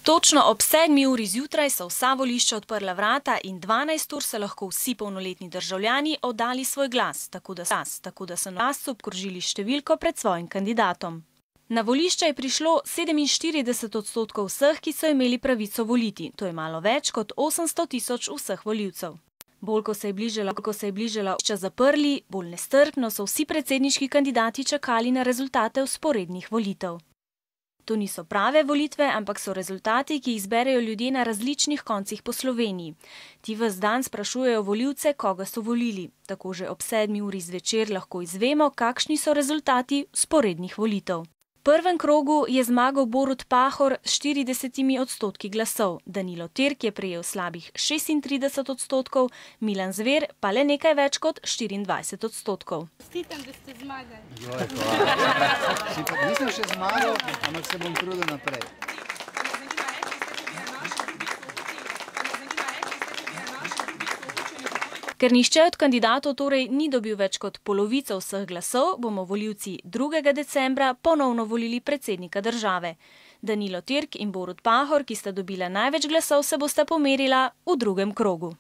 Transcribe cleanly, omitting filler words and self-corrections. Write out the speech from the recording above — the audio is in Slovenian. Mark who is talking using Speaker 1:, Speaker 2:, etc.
Speaker 1: Točno ob 7 uri zjutraj so vsa volišča odprla vrata in 12 ur so lahko vsi polnoletni državljani oddali svoj glas, tako da so na glascu obkrožili številko pred svojim kandidatom. Na volišča je prišlo 47% vseh, ki so imeli pravico voliti, to je malo več kot 800 tisoč vseh volivcev. Bolj ko se je bližala volišča zaprli, bolj nestrpno so vsi predsedniški kandidati čakali na rezultate vzporednih volitev. To niso prave volitve, ampak so rezultati, ki jih zberejo ljudje na različnih koncih po Sloveniji. Ti ves dan sprašujejo volivce, koga so volili. Tako že ob 7 uri zvečer lahko izvemo, kakšni so rezultati vzporednih volitev. V prvem krogu je zmagal Borut Pahor s 40% glasov, Danilo Türk je prejel slabih 36%, Milan Zver pa le nekaj več kot 24%.
Speaker 2: Čestitam, da ste zmagali.
Speaker 3: Nisem še zmagal, ampak se bom trudil naprej.
Speaker 1: Ker nihče od kandidatov torej ni dobil več kot polovico vseh glasov, bomo volivci 2. decembra ponovno volili predsednika države. Danilo Türk in Borut Pahor, ki sta dobila največ glasov, se bosta pomerila v drugem krogu.